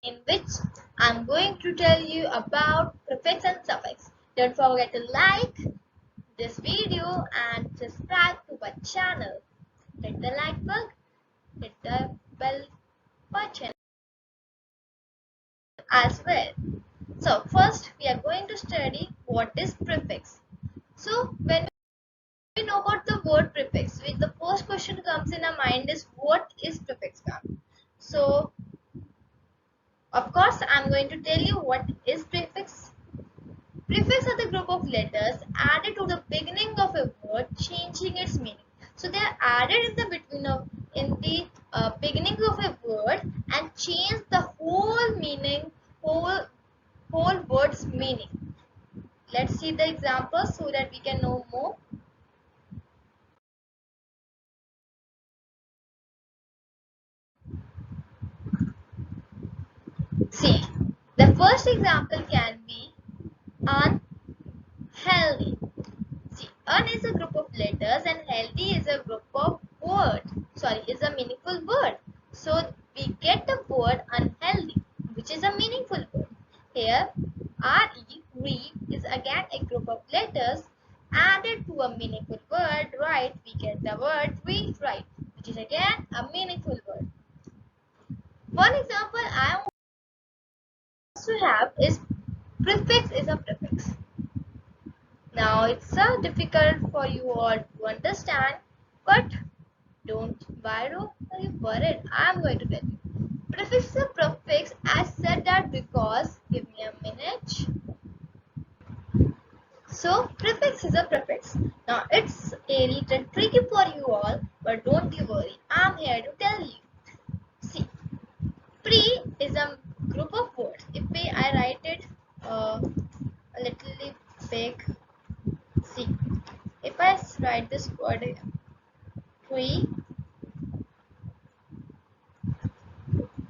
in which I'm going to tell you about prefix and suffix. Don't forget to like this video and subscribe to my channel. Hit the like button, hit the bell button as well. So first we are going to study what is prefix. So when we know about the word prefix, which the first question comes in our mind is what is prefix, ma'am? So of course I'm going to tell you what is prefix. Prefix are the group of letters added to the beginning of a word, changing its meaning. So they are added in the beginning of a word and change the whole meaning, whole word's meaning. Let's see the examples so that we can know more. See, the first example can be unhealthy. See, un is a group of letters and healthy is a group of words. Sorry, is a meaningful word. So we get the word unhealthy, which is a meaningful word. Here, re is again a group of letters added to a meaningful word. Right, we get the word read right, which is again a meaningful word. One example I want to have is prefix is a prefix. Now it's difficult for you all to understand, but don't worry. I'm going to tell you. Prefix is a prefix. I said that because give me a minute. So prefix is a prefix. Now it's a little tricky for you all, but don't you worry. I'm here to tell you. See, pre is a group of words. If I write it a little big, see. If I write this word pre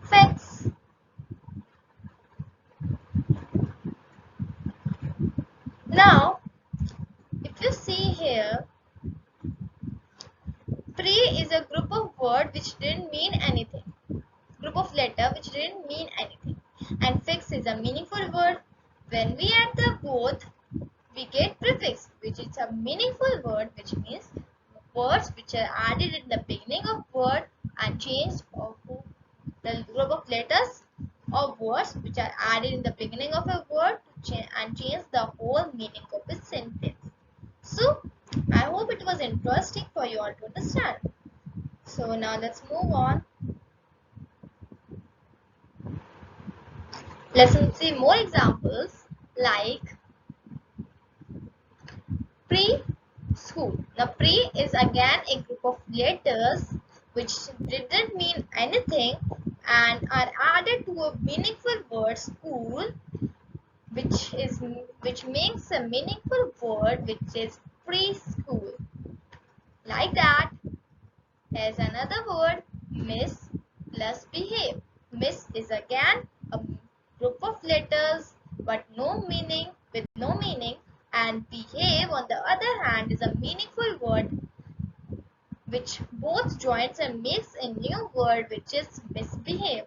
fix. Now, if you see here, pre is a group of word which didn't mean anything. Group of letter which didn't mean anything. And fix is a meaningful word. When we add the both, we get prefix, which is a meaningful word, which means words which are added in the beginning of word and changed of the group of letters or words which are added in the beginning of a word and change the whole meaning of a sentence. So, I hope it was interesting for you all to understand. So now let's move on. Let's see more examples like pre-school. Now pre is again a group of letters which didn't mean anything and are added to a meaningful word school, which makes a meaningful word which is preschool. Like that, here's another word, miss plus behave. Miss is again a group of letters but no meaning, with no meaning, and behave on the other hand is a meaningful word which both joins and makes a new word which is misbehave.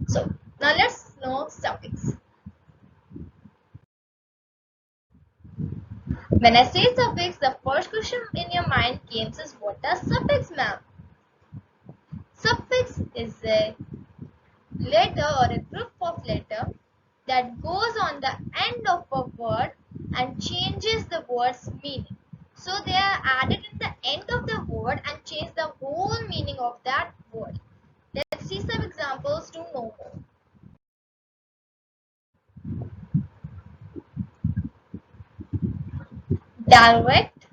So now let's know suffix. When I say suffix, the first question in your mind comes is what are suffix, ma'am? Suffix is a letter or a group of letter that goes on the end of a word and changes the word's meaning. So they are added in the end of the word and change the whole meaning of that word. Let's see some examples to know more. Direct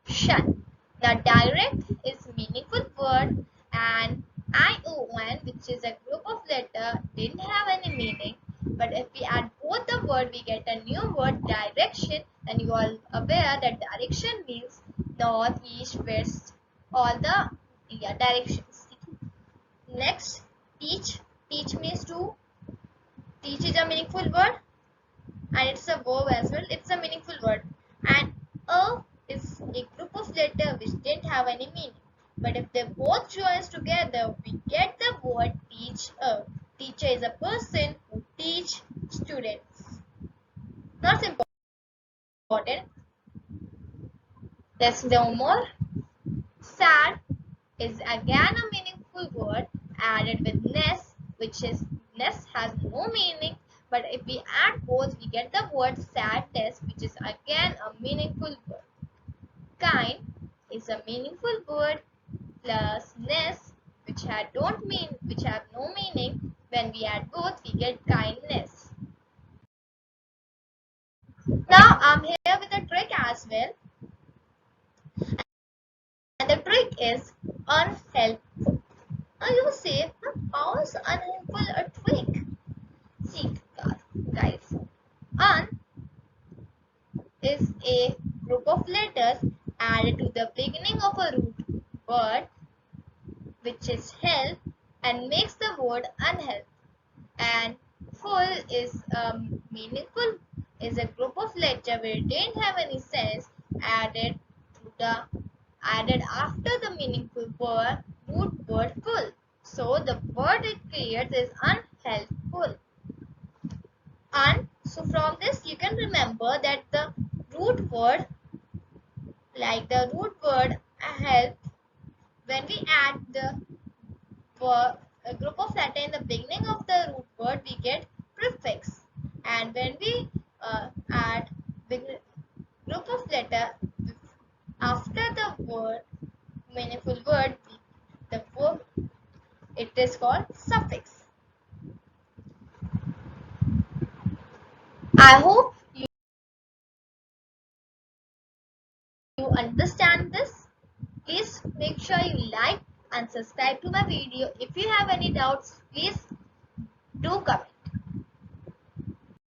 shun. Now direct is meaningful word and ION, which is a group of letter, didn't have any meaning. But if we add both the word, we get a new word direction, and you are aware that direction means north, east, west, all the directions. Next, teach. Teach means to. Teach is a meaningful word and it's a verb as well. It's a meaningful word. And a is a group of of letter which didn't have any meaning. But if they both join together, we get the word teacher. Teacher is a person who teach students. Not important. Let's know more. Sad is again a meaningful word added with ness, which is ness has no meaning. But if we add both, we get the word sadness, which is again a meaningful word. Kind is a meaningful word plus ness, which have no meaning. When we add both, we get kindness. Now I'm here with a trick as well, and the trick is unhelpful. Now you say, how is unhelpful a trick? See, guys, un is a group of letters added to the beginning of a root word, which is help, and makes the word unhelp. And full is meaningful is a group of letters where it didn't have any sense added to the added after the meaningful word root word full. So the word it creates is unhelpful. And so from this you can remember that the root word, like the root word help, when we add the a group of letter in the beginning of the root word, we get prefix. And when we add group of letter after the word meaningful word, the verb, it is called suffix. I hope you understand this. Please make sure you like and subscribe to my video. If you have any doubts, please do comment.